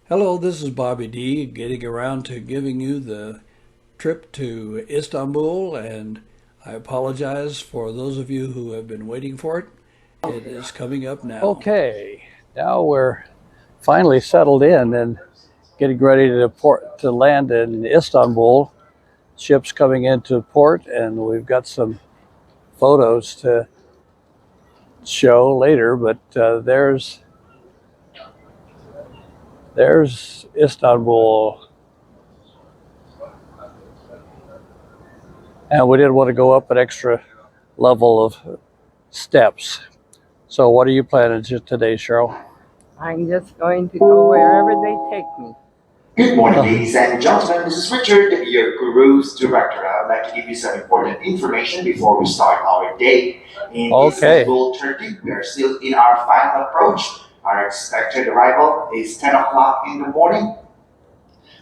Hello, this is Bobby D, getting around to giving you the trip to Istanbul, and I apologize for those of you who have been waiting for it. It is coming up now. Okay, now we're finally settled in and getting ready to land in Istanbul. Ships coming into port, and we've got some photos to show later. But there's Istanbul, and we didn't want to go up an extra level of steps. So, what are you planning today, Cheryl? I'm just going to go wherever they take me. Good morning, ladies and gentlemen. This is Richard, your cruise director. I'd like to give you some important information before we start our day. In Istanbul, Turkey, we are still in our final approach. Our expected arrival is 10 o'clock in the morning.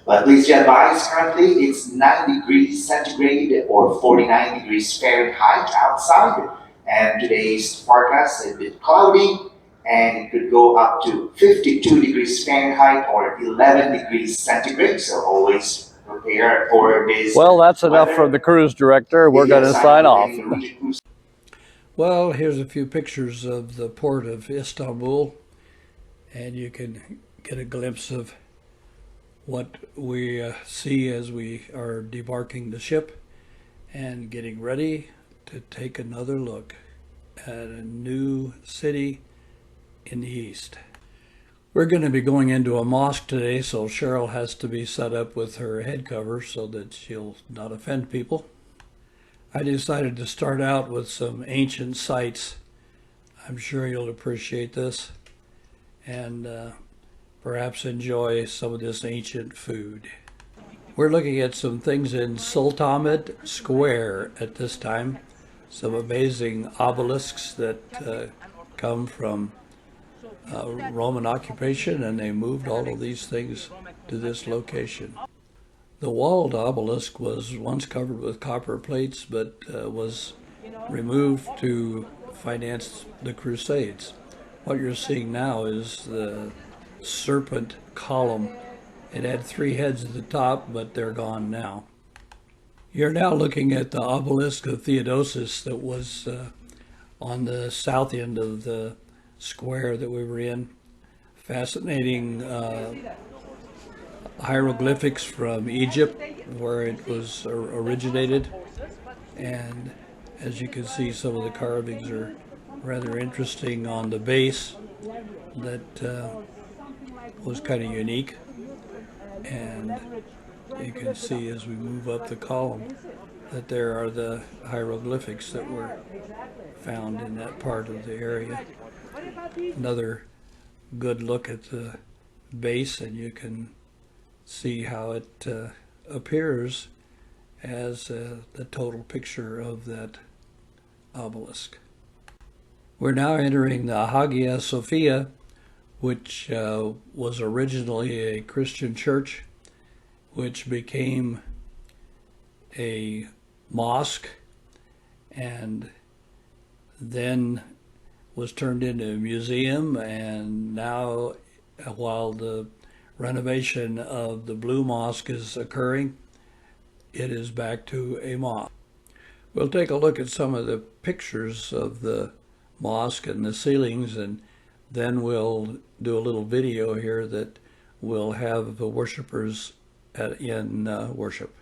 But please be advised, currently it's 9 degrees centigrade or 49 degrees Fahrenheit outside. And today's forecast is a bit cloudy, and it could go up to 52 degrees Fahrenheit or 11 degrees centigrade. So always prepare for this. Well, that's enough from the cruise director. We're going to sign off. Well, here's a few pictures of the port of Istanbul, and you can get a glimpse of what we see as we are debarking the ship and getting ready to take another look at a new city in the east. We're going to be going into a mosque today, so Cheryl has to be set up with her head cover so that she'll not offend people. I decided to start out with some ancient sites. I'm sure you'll appreciate this and perhaps enjoy some of this ancient food. We're looking at some things in Sultanahmet Square at this time. Some amazing obelisks that come from Roman occupation, and they moved all of these things to this location. The walled obelisk was once covered with copper plates, but was removed to finance the Crusades. What you're seeing now is the serpent column. It had 3 heads at the top, but they're gone now. You're now looking at the obelisk of Theodosius that was on the south end of the square that we were in. Fascinating hieroglyphics from Egypt, where it was originated. And as you can see, some of the carvings are rather interesting on the base. That was kind of unique. And you can see as we move up the column that there are the hieroglyphics that were found in that part of the area. Another good look at the base, and you can see how it appears as the total picture of that obelisk. We're now entering the Hagia Sophia, which was originally a Christian church, which became a mosque and then was turned into a museum, and now, while the renovation of the Blue Mosque is occurring, it is back to a mosque. We'll take a look at some of the pictures of the mosque and the ceilings, and then we'll do a little video here that will have the worshipers in worship.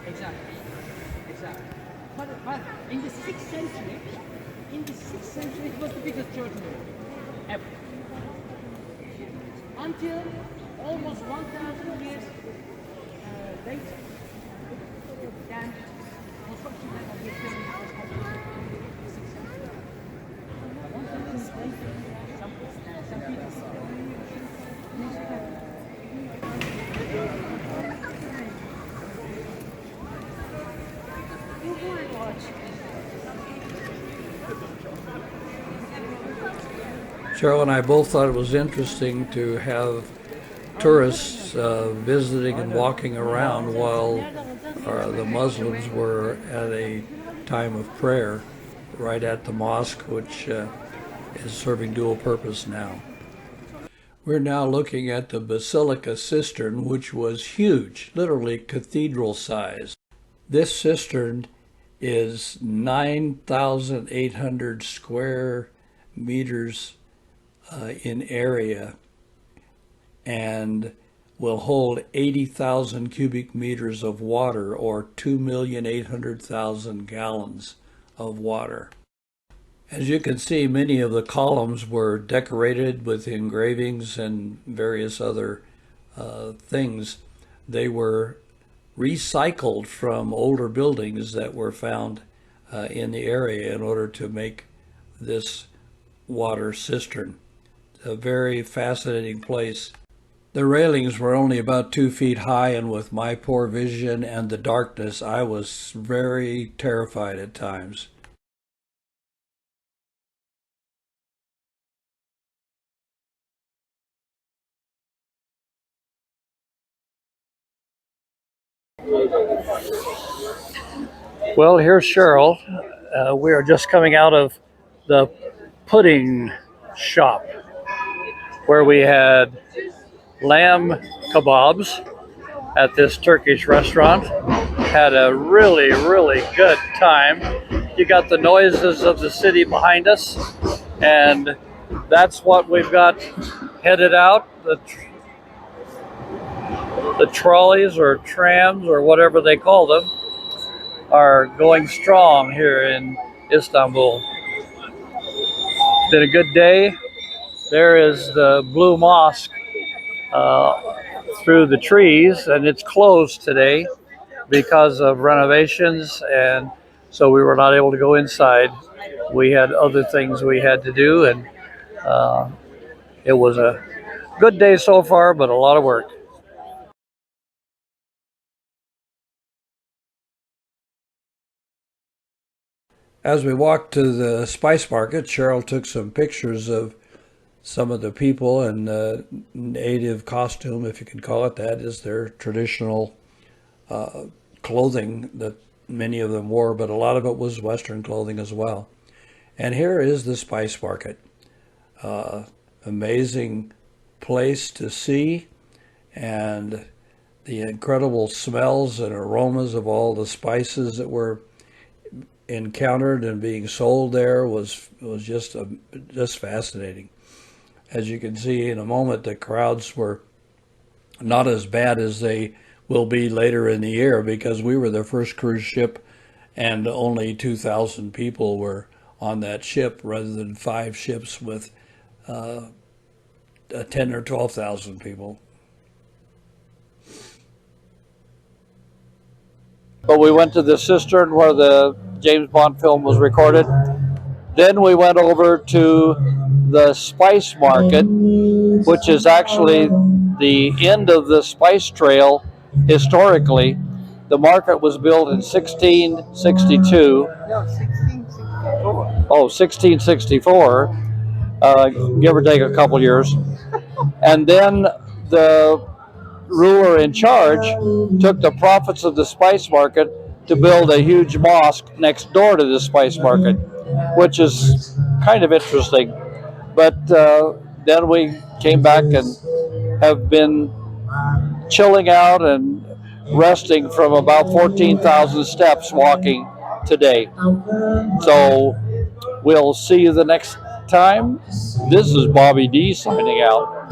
Exactly. But in the 6th century, it was the biggest church in Europe, ever. Until almost 1,000 years later, then construction of the building was completed in the 6th century. 1,000 years later, some people Cheryl and I both thought it was interesting to have tourists visiting and walking around while the Muslims were at a time of prayer. right at the mosque, which is serving dual purpose now. We're now looking at the Basilica Cistern, which was huge, literally cathedral size. This cistern is 9,800 square meters in area and will hold 80,000 cubic meters of water, or 2,800,000 gallons of water. As you can see, many of the columns were decorated with engravings and various other things. They were recycled from older buildings that were found in the area in order to make this water cistern. A very fascinating place. The railings were only about 2 feet high, and with my poor vision and the darkness, I was very terrified at times. Well, here's Cheryl. We are just coming out of the pudding shop where we had lamb kebabs at this Turkish restaurant. Had a really, really good time. You got the noises of the city behind us, and that's what we've got headed out. The trolleys or trams or whatever they call them are going strong here in Istanbul. It's been a good day. There is the Blue Mosque through the trees, and it's closed today because of renovations, and so we were not able to go inside. We had other things we had to do, and it was a good day so far, but a lot of work. As we walked to the spice market, Cheryl took some pictures of some of the people in native costume, if you could call it that, is their traditional clothing that many of them wore, but a lot of it was Western clothing as well. And here is the spice market. Amazing place to see, and the incredible smells and aromas of all the spices that were encountered and being sold there was just fascinating. As you can see in a moment, the crowds were not as bad as they will be later in the year, because we were the first cruise ship and only 2,000 people were on that ship, rather than 5 ships with 10 or 12,000 people. But we went to the Cistern where the James Bond film was recorded. Then we went over to the spice market, which is actually the end of the spice trail historically. The market was built in 1662. No, 1664. Oh, 1664, give or take a couple years. And then the ruler in charge took the profits of the spice market to build a huge mosque next door to the spice market, which is kind of interesting. But then we came back and have been chilling out and resting from about 14,000 steps walking today. So we'll see you the next time. This is Bobby D signing out.